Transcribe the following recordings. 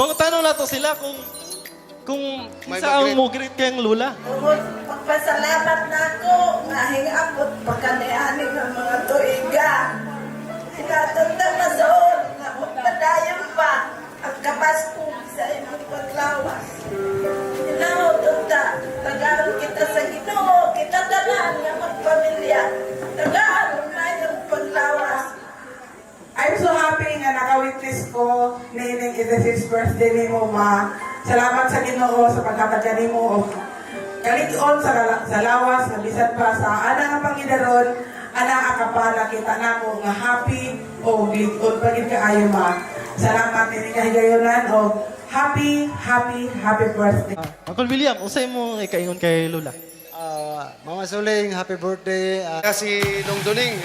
Pagtanong nato sila kung saan mo greet kayong lula. Pagpasalamat na ako, nahing abot pagkanayani ng mga tuiga. Sinatanda masoon, napagpadayan pa ang kapasko sa imong paglawas. Tunda, tagaan kita sa Ginoo, kita tanan nga magpamilya. Tagaan mayong paglawas. I'm so happy nga naka-witness ko nining 86th birthday ni mo, ma. Salamat sa Ginoo sa pagkatagyan ni mo. Kaligyon sa lawas, nga bisan pa sa ana nga Panginoon, ana akapala kita na mo nga happy o gligod pagid kaayo, ma. Salamat nining kahigayonan o happy birthday. Uncle William, usay mo ikaingon kay lula. Mama Suling, happy birthday. Kasi Dong Duning,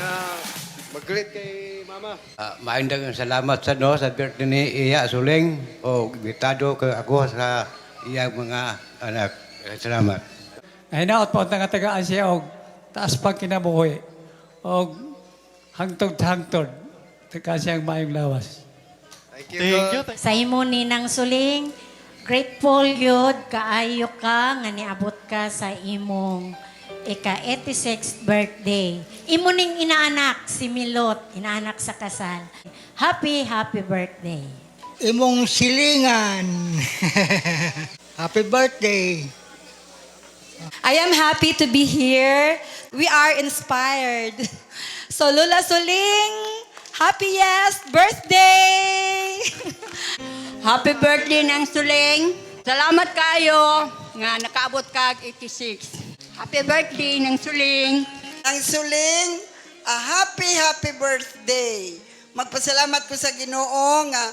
mag-greet kay Mama. Maindang salamat sa no sa birthday ni Iya Suling o bitado ka ako sa iyang mga anak. Salamat. Ay naot po ang tagaan siya og taas pang kinabuhi og hangtod-hangtod taga siyang maayong lawas. Thank you. Sa imo Ninang Suling, grateful yun, kaayo ka, nga niabot ka sa imong ika-86th birthday. Imo ning inaanak, si Milot, inaanak sa kasal. Happy birthday. Imong silingan. Happy birthday. I am happy to be here. We are inspired. So Lula Suling, happiest birthday! Happy birthday ng Suling. Salamat kayo nga nakaabot kag 86. Happy birthday ng Suling. Ang Suling, a happy birthday. Magpasalamat ko sa Ginoo nga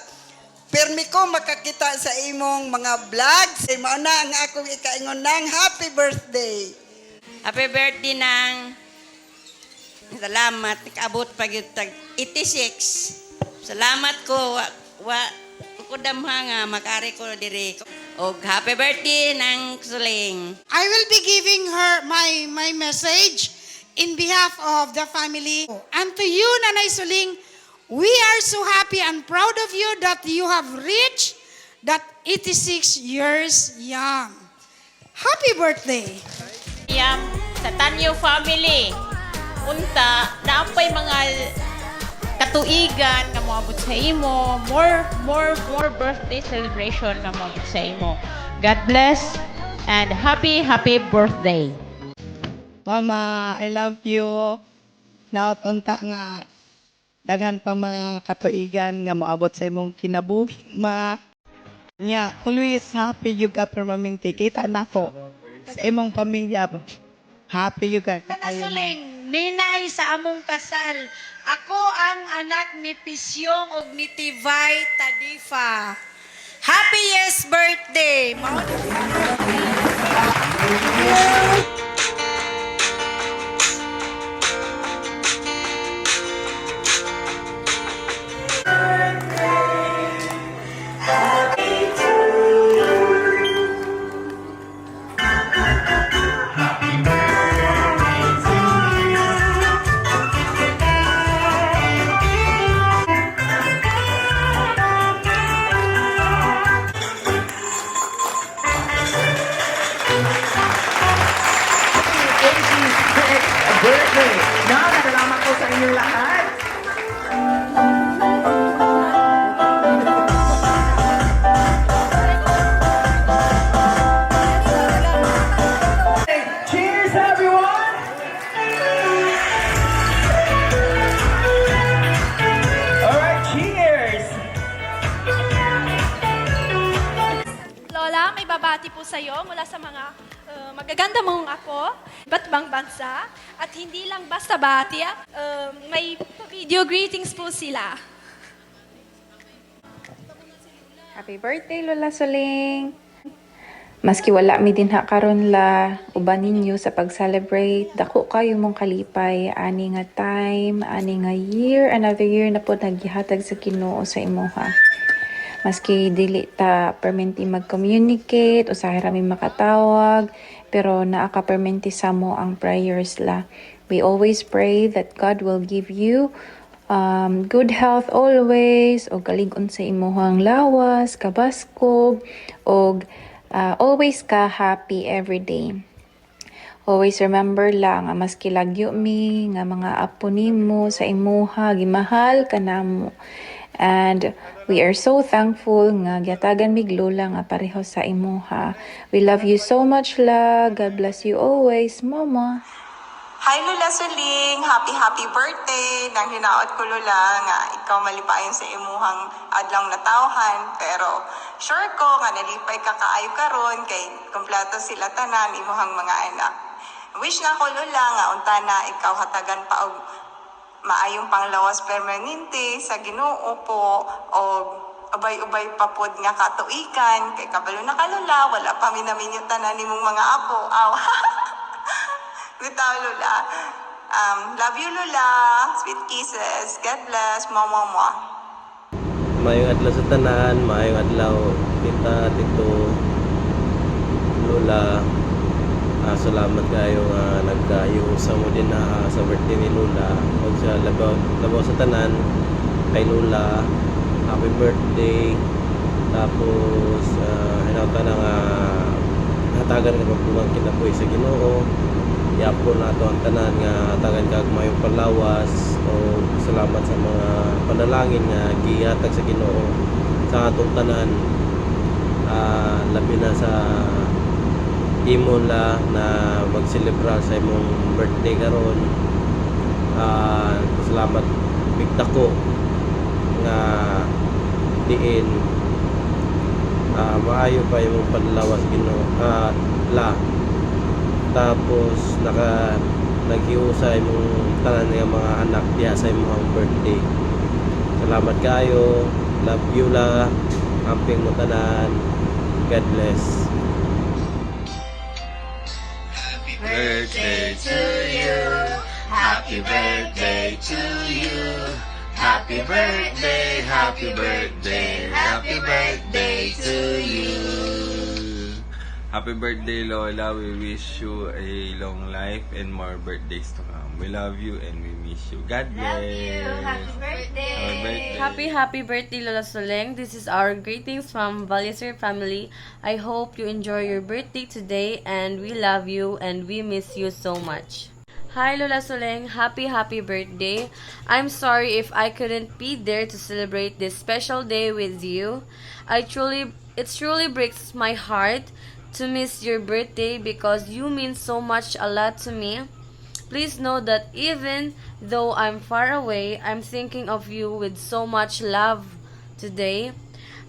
permi ko makakita sa imong mga vlogs. Mao na ang akong ikaingon ng happy birthday. Happy birthday ng salamat nakaabot pag 86. Salamat ko wa ko damha nga makari ko diri. Og happy birthday ng Suling. I will be giving her my message in behalf of the family. And to you, Nanay Suling, we are so happy and proud of you that you have reached that 86 years young. Happy birthday! Sa Tanyo family, unta, naapay mga katuigan nga moabot sa imo, more birthday celebration nga moabot sa imo. God bless and happy birthday. Mama, I love you. Naotunta nga daghan pa mga katuigan nga moabot sa imong kinabuhi, ma. Nya, always happy you ka permanente. Kita na ko sa imong pamilya. Happy you ka. Suling, ninay sa among kasal. Ako ang anak ni Pisyong ug ni Tivay Tadifa. Happiest birthday! Birthday! Salamat po sa inyong lahat. Cheers, everyone! All right, cheers! Lola, may babati po sa iyo mula sa mga magaganda mong apo, iba't bang bansa, at hindi lang basta bati, may video greetings po sila. Happy birthday, Lola Suling! Maski wala mi din ha karon la uban ninyo sa pag-celebrate, dako kayo mong kalipay, ani nga time, ani nga year, another year na po naggihatag sa Ginoo sa imuha. Maski dili ta permenti mag-communicate, usahay rami makatawag, pero naaka-permenti sa mo ang prayers la. We always pray that God will give you good health always, o kalig-on sa imuhang lawas, kabaskog, o always ka happy every day. Always remember lang, nga mas kilagyo mi, nga mga apo nimo sa imuha, gimahal ka namo. And we are so thankful nga gyatagan mig lola nga pareho sa imuha. We love you so much, la. God bless you always, Mama. Hi Lola Suling, happy birthday. Nang hinaot ko Lola nga ikaw malipayon sa imuhang adlang natawhan, pero sure ko nga nalipay ka kaayo karon kay kompleto sila tanan imuhang mga anak. Wish na ko Lola nga unta na ikaw hatagan pa og maayong panglawas permanente sa Ginoo po o ubay-ubay pa pod nga katuikan kay kabalo na ka Lola, wala pa minaminyo tanan nimong mga apo. Aw. Bitaw Lola. Love you Lola. Sweet kisses. God bless. Mama. Maayong adlaw sa tanan, maayong adlaw tita, tito, Lola. Salamat kayo nga nagkayusa mo din na sa birthday ni Lola. O sa labaw sa tanan kay Lola. Happy birthday. Tapos hinauta na nga hatagan ka pagpulang kinapoy sa Ginoo. Yapo na ito ang tanan nga hatagan kag mayong palawas. O salamat sa mga panalangin nga gihatag sa Ginoo sa atong tanan. Labi na sa imon la na magselebrar sa imong birthday karon. Salamat bigta ko nga diin maayo pa imong panlawas Ginoo la. Tapos naghiusay imong tanan nga mga anak diha sa imong birthday. Salamat kayo. Love you la. Amping mo tanan. God bless. Birthday to you. Happy birthday to you. Happy birthday, happy birthday, happy birthday to you. Happy birthday, Lola. We wish you a long life and more birthdays to come. We love you and we miss you. God bless. Love you. Happy birthday. Happy birthday. Happy birthday, Lola Soleng. This is our greetings from Valisir family. I hope you enjoy your birthday today and we love you and we miss you so much. Hi Lola Soleng, happy birthday. I'm sorry if I couldn't be there to celebrate this special day with you. It truly breaks my heart to miss your birthday because you mean so much a lot to me. Please know that even though I'm far away, I'm thinking of you with so much love today.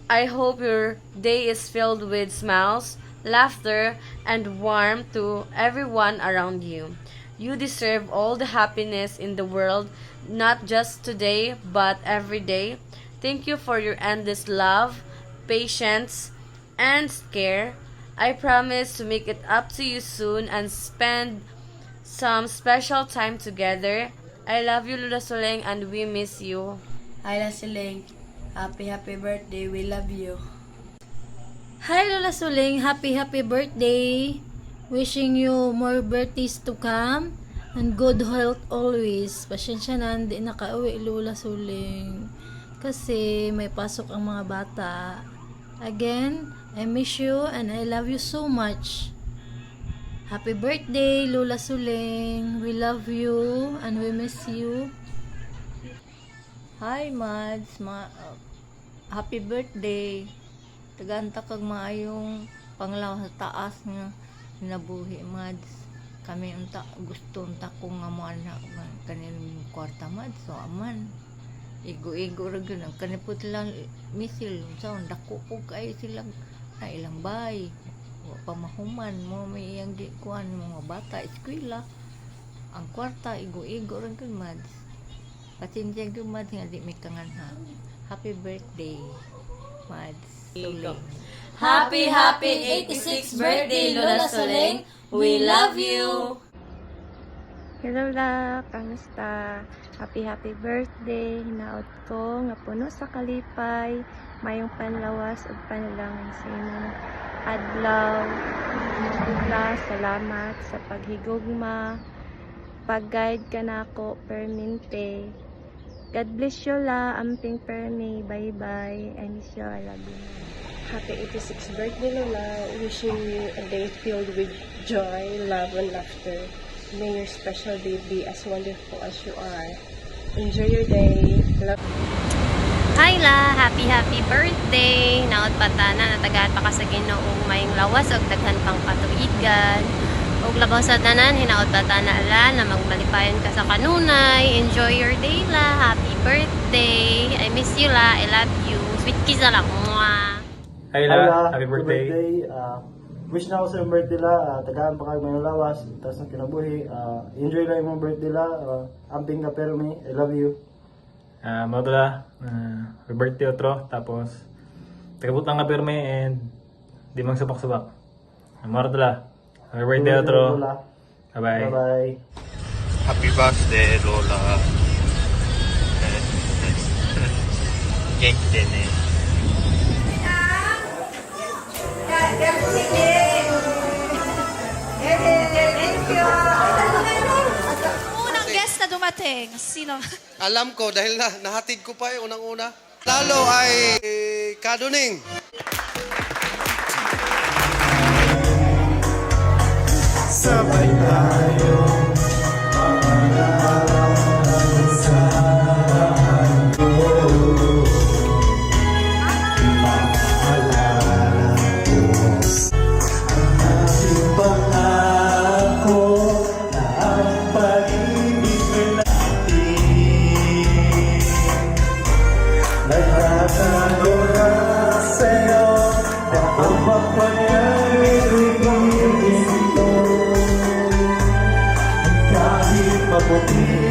I hope your day is filled with smiles, laughter, and warmth to everyone around you. You deserve all the happiness in the world, not just today, but every day. Thank you for your endless love, patience, and care. I promise to make it up to you soon and spend some special time together. I love you, Lola Soleng, and we miss you. Hi, Lola Soleng. Happy birthday. We love you. Hi, Lola Soleng. Happy birthday. Wishing you more birthdays to come and good health always. Pasensya na, hindi nakauwi Lola Soleng. Kasi may pasok ang mga bata. Again, I miss you and I love you so much. Happy birthday, Lola Soleng. We love you and we miss you. Hi, Mads. Happy birthday. Tagaanta kag maayong panglaw sa taas nga nabuhi, Mads. Kami unta gusto unta ko nga mo na kanilang kwarta, Mads. So aman. Igo-igo ra gyud ang kanipot lang misil sa dako po kay silang na ilang bay. Wa pamahuman mo may iyang di kuan mga bata eskwela. Ang kwarta igo-igo ra gyud, Mads. Pasensya gyud, Mads, nga di may kanganha. Happy birthday, Mads. Happy 86th birthday, Lola Soleng. We love you. Hello la, kamusta? Happy birthday. Hinaot ko nga puno sa kalipay, mayong panlawas ug panalangin sa imong adlaw. Salamat sa paghigugma, pag-guide ka nako permente. God bless you la, amping permi, bye-bye. I miss you, I love you. Happy 86th birthday, Lola. Wishing you a day filled with joy, love, and laughter. May your special day be as wonderful as you are. Enjoy your day. Love. Hi la, happy birthday. Naot patana natagaan pa ka sa Ginoong mayong lawas og daghan pang katuigan. Og labaw sa tanan hinaot patana ala na magmalipayon ka sa kanunay. Enjoy your day la. Happy birthday. I miss you la. I love you. Sweet kiss na lang. Mwah. Hi la, happy birthday. Wish na ako sa birthday la, tagaan pa kayo mayong lawas, tapos ng kinabuhi. Enjoy lang yung birthday la, amping ka pero me, I love you. Mga tula, happy birthday otro, tapos tagabot lang ka pero me and di mang subak-subak. Mga tula, happy birthday otro. Bye bye. Bye bye. Happy birthday, Lola. Genki de ne. Unang guest na dumating. Sino? Alam ko dahil nahatid ko pa yung unang-una. Lalo ay Kaduning. Sabay tayo maputi